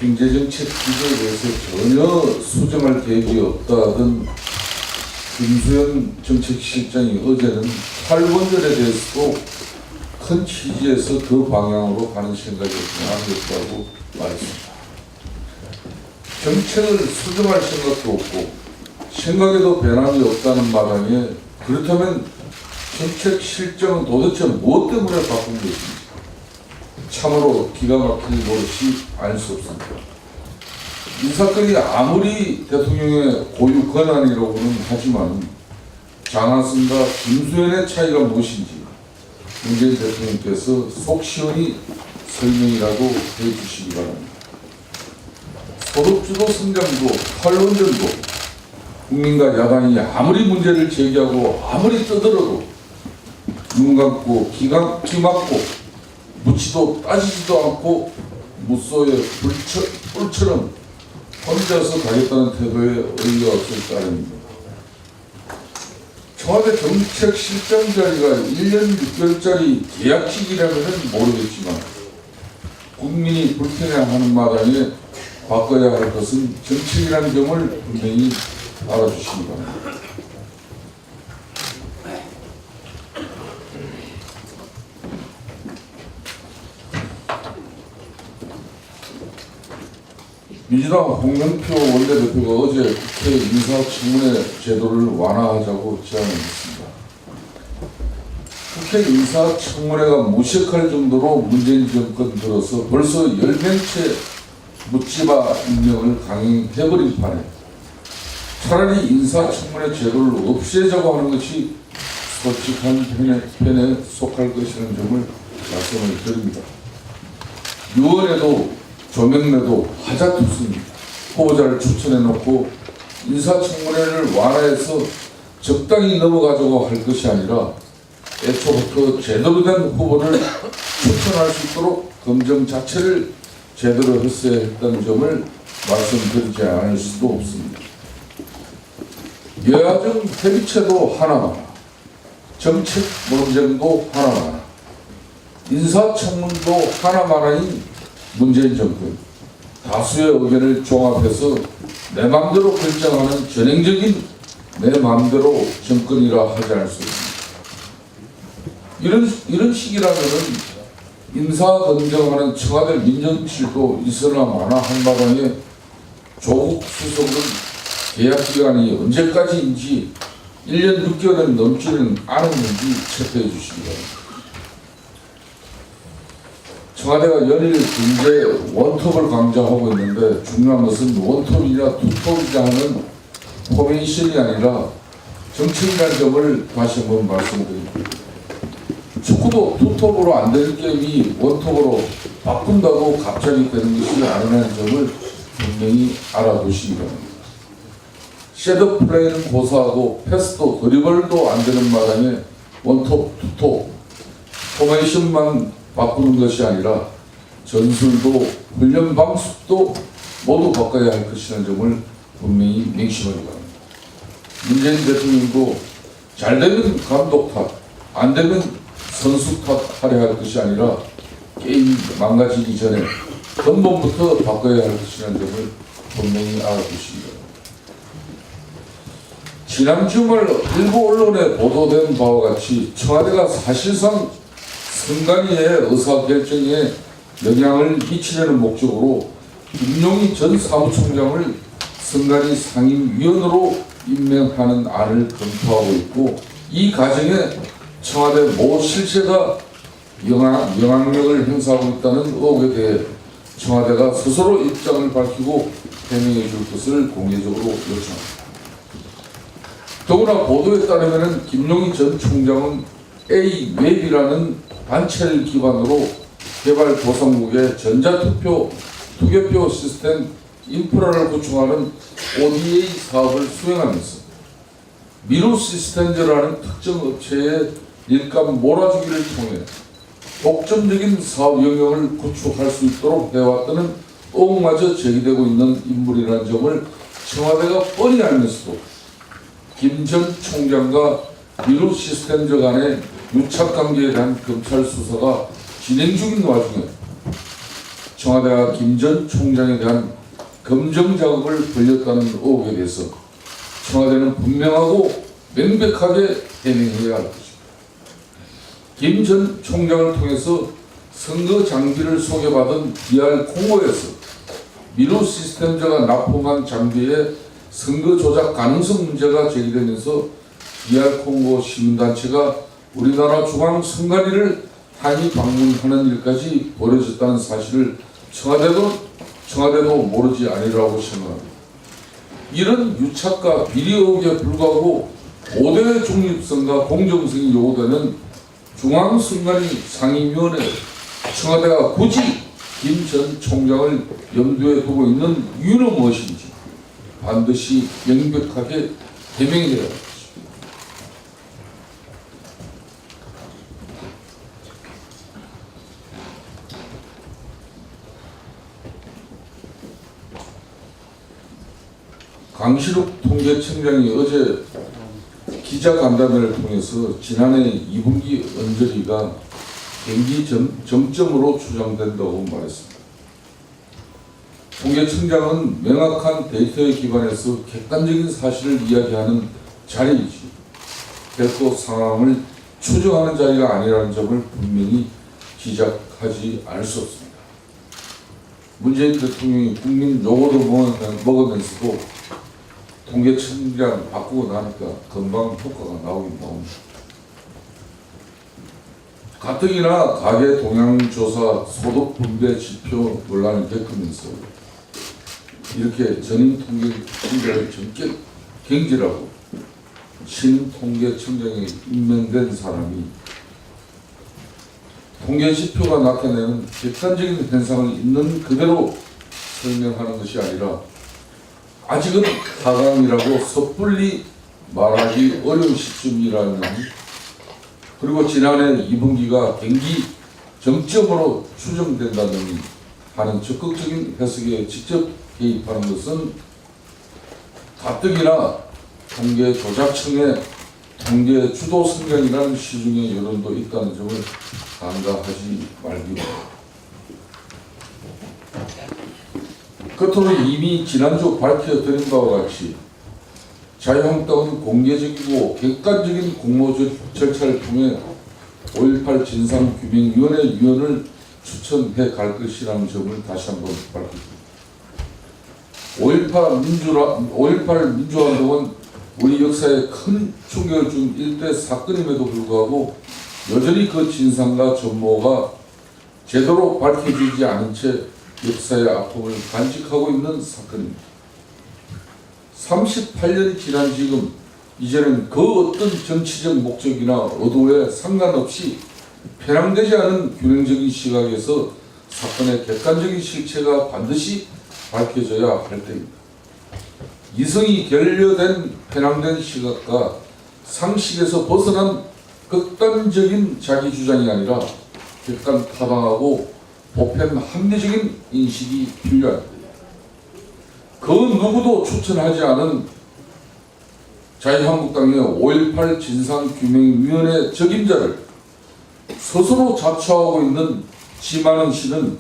경제정책 기조에 대해서 전혀 수정할 계획이 없다던 김수현 정책실장이 어제는 탈원전에 대해서도 큰 취지에서 그 방향으로 가는 생각이 없다고 말했습니다. 정책을 수정할 생각도 없고 생각에도 변함이 없다는 마당에 그렇다면 정책 실정은 도대체 무엇 때문에 바꾼 것인지 참으로 기가 막힐 노릇이 알 수 없습니다. 이 사건이 아무리 대통령의 고유 권한이라고는 하지만 장하승과 김수현의 차이가 무엇인지 문재인 대통령께서 속 시원히 설명이라도 해주시기 바랍니다. 소득주도 성장도 탈원전도 국민과 야당이 아무리 문제를 제기하고 아무리 떠들어도 눈 감고 귀 막고 묻지도 따지지도 않고 무소의 뿔처럼 혼자서 가겠다는 태도에 의의가 없을 따름입니다. 청와대 정책실장 자리가 1년 6개월짜리 계약직이라면 모르겠지만 국민이 불편해하는 마당에 바꿔야 할 것은 정책이라는 점을 분명히 알아주시기 바랍니다. 민주당 홍영표 원내대표가 어제 국회 인사청문회 제도를 완화하자고 제안했습니다. 국회 인사청문회가 무색할 정도로 문재인 정권 들어서 벌써 10명째 묻지마 임명을 강행해버린 판에 차라리 인사청문회 제도를 없애자고 하는 것이 솔직한 편에 속할 것이라는 점을 말씀을 드립니다. 유언에도 조명래도 하자투수입니다. 후보자를 추천해놓고 인사청문회를 완화해서 적당히 넘어가자고 할 것이 아니라 애초부터 제대로 된 후보를 추천할 수 있도록 검증 자체를 제대로 했어야 했다는 점을 말씀드리지 않을 수도 없습니다. 여야정 협의체도 하나마나, 정책 논쟁도 하나마나, 인사청문도 하나마나인 문재인 정권, 다수의 의견을 종합해서 내 마음대로 결정하는 전형적인 내 마음대로 정권이라 하지 않을 수 있습니다. 이런 식이라면은 인사 검증하는 청와대 민정실도 있으나 마나 한마당에 조국 수석은 계약기간이 언제까지인지 1년 6개월은 넘지는 않았는지 체크해 주시기 바랍니다. 청와대가 연일 경제 원톱을 강조하고 있는데 중요한 것은 원톱이냐 투톱이냐 하는 포메이션이 아니라 정책이라는 점을 다시 한번 말씀드립니다. 축구도 투톱으로 안 되는 게임이 원톱으로 바꾼다고 갑자기 되는 것이 아니라는 점을 분명히 알아두시기 바랍니다. 셋업 플레이는 고사하고 패스도 드리블도 안 되는 마당에 원톱, 투톱, 포메이션만 바꾸는 것이 아니라 전술도 훈련 방식도 모두 바꿔야 할 것이라는 점을 분명히 명심하기 바랍니다. 문재인 대통령도 잘 되면 감독 탓, 안 되면 선수 탓하려 할 것이 아니라 게임 망가지기 전에 근본부터 바꿔야 할 것이라는 점을 분명히 알아두시기 바랍니다. 지난 주말 일부 언론에 보도된 바와 같이 청와대가 사실상 선관위의 의사결정에 영향을 미치려는 목적으로 김용희 전 사무총장을 선관위 상임위원으로 임명하는 안을 검토하고 있고 이 과정에 청와대 모 실세가 영향력을 행사하고 있다는 의혹에 대해 청와대가 스스로 입장을 밝히고 해명해 줄 것을 공개적으로 요청합니다. 더구나 보도에 따르면 김용희 전 총장은 A웹이라는 단체를 기반으로 개발도상국의 전자투표 시스템 인프라를 구축하는 ODA 사업을 수행하면서 미루 시스템즈라는 특정 업체의 일감 몰아주기를 통해 독점적인 사업 영역을 구축할 수 있도록 해왔다는 의혹마저 제기되고 있는 인물이라는 점을 청와대가 뻔히 알면서도 김 전 총장과 미루 시스템즈 간의 유착관계에 대한 검찰 수사가 진행 중인 와중에 청와대가 김 전 총장에 대한 검증 작업을 벌였다는 의혹에 대해서 청와대는 분명하고 명백하게 해명해야 할 것입니다. 김 전 총장을 통해서 선거 장비를 소개받은 DR 콩고에서 미루 시스템자가 납품한 장비에 선거 조작 가능성 문제가 제기되면서 DR 콩고 시민단체가 우리나라 중앙선관위를 항의 방문하는 일까지 벌어졌다는 사실을 청와대도 모르지 아니라고 생각합니다. 이런 유착과 비리 의혹에 불구하고 5대 중립성과 공정성이 요구되는 중앙선관위 상임위원회 청와대가 굳이 김 전 총장을 염두에 두고 있는 이유는 무엇인지 반드시 명백하게 해명해야 합니다. 강시룩 통계청장이 어제 기자간담회를 통해서 지난해 2분기 언저리가 경기 정점으로 추정된다고 말했습니다. 통계청장은 명확한 데이터에 기반해서 객관적인 사실을 이야기하는 자리이지 결코 상황을 추정하는 자리가 아니라는 점을 분명히 지적하지 않을 수 없습니다. 문재인 대통령이 국민 요거도 먹으면서도 통계청장 바꾸고 나니까 금방 효과가 나오긴 나옵니다. 가뜩이나 가계 동향조사 소득 분배 지표 논란을 겪으면서 이렇게 전임 통계청장을 전격 경질하고 신임 통계청장에 임명된 사람이 통계 지표가 나타내는 객관적인 현상을 있는 그대로 설명하는 것이 아니라 아직은 하강이라고 섣불리 말하기 어려운 시점이라는, 그리고 지난해 2분기가 경기 정점으로 추정된다는 하는 적극적인 해석에 직접 개입하는 것은 가뜩이나 통계 조작청의 통계 주도 성향이라는 시중의 여론도 있다는 점을 간과하지 말기 바랍니다. 끝으로 이미 지난주 밝혀드린 바와 같이 자유한국당은 공개적이고 객관적인 공모 절차를 통해 5.18 진상규명위원회 위원을 추천해 갈 것이라는 점을 다시 한번 밝힙니다. 5.18 민주화운동은 우리 역사에 큰 충격을 준 일대 사건임에도 불구하고 여전히 그 진상과 전모가 제대로 밝혀지지 않은 채 역사의 아픔을 간직하고 있는 사건입니다. 38년이 지난 지금 이제는 그 어떤 정치적 목적이나 의도에 상관없이 편향되지 않은 균형적인 시각에서 사건의 객관적인 실체가 반드시 밝혀져야 할 때입니다. 이성이 결여된 편향된 시각과 상식에서 벗어난 극단적인 자기 주장이 아니라 객관 타당하고 보편 합리적인 인식이 필요합니다. 그 누구도 추천하지 않은 자유한국당의 5.18 진상규명위원회 적임자를 스스로 자처하고 있는 지만은 씨는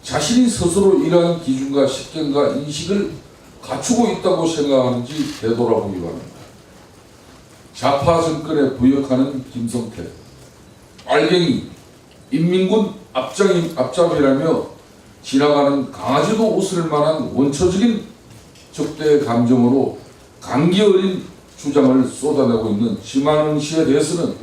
자신이 스스로 이러한 기준과 식견과 인식을 갖추고 있다고 생각하는지 되돌아보기 바랍니다. 좌파 정권에 부역하는 김성태, 빨갱이, 인민군 앞잡이라며 지나가는 강아지도 웃을 만한 원초적인 적대의 감정으로 감기 어린 주장을 쏟아내고 있는 지만은 씨에 대해서는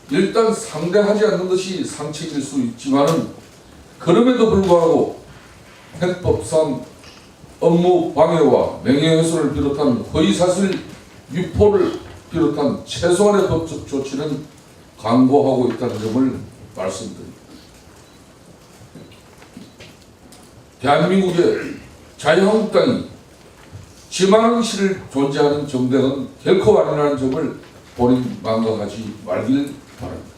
일단 상대하지 않는 것이 상책일 수 있지만은 그럼에도 불구하고 헌법상 업무 방해와 명예훼손을 비롯한 허위사실 유포를 비롯한 최소한의 법적 조치는 강구하고 있다는 점을 말씀드립니다. 대한민국의 자유한국당이 지만은 씨를 존재하는 정당은 결코 아니라는 점을 본인 망각하지 말길 바랍니다.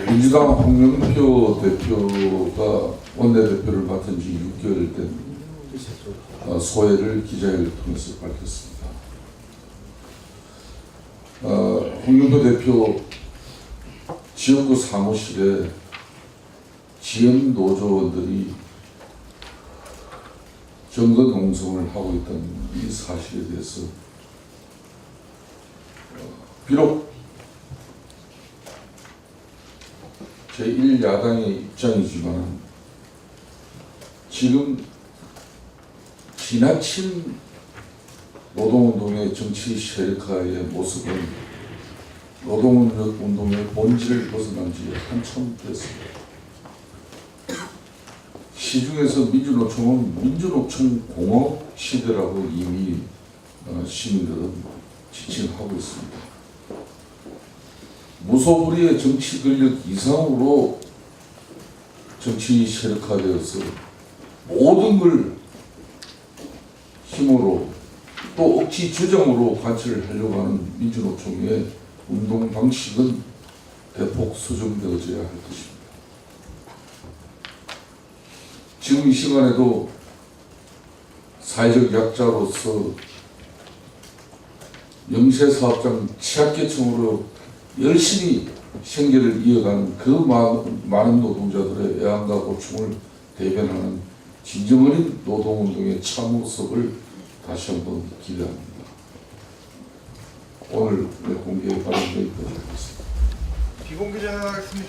민주당 홍영표 대표가 원내대표를 맡은 지 6개월 된 소회를 기자회를 통해서 밝혔습니다. 홍영표 대표 지역구 사무실에 지연 노조원들이 정거 농성을 하고 있다는 이 사실에 대해서 비록 제1야당의 입장이지만 지금 지나친 노동운동의 정치 세력화의 모습은 노동운동의 본질을 벗어난 지 한참 됐습니다. 시중에서 민주노총은 민주노총 공업 시대라고 이미 시민들은 지칭하고 있습니다. 무소불위의 정치 권력 이상으로 정치 세력화되어서 모든 걸 힘으로 또 억지 주장으로 관철을 하려고 하는 민주노총의 운동 방식은 대폭 수정되어져야 할 것입니다. 지금 이 시간에도 사회적 약자로서 영세사업장 취약계층으로 열심히 생계를 이어가는 그 많은 노동자들의 애환과 고충을 대변하는 진정 어린 노동운동의 참모습을 다시 한번 기대합니다. 오늘 공개 발언 여기까지 하겠습니다. 비공개전하겠습니다.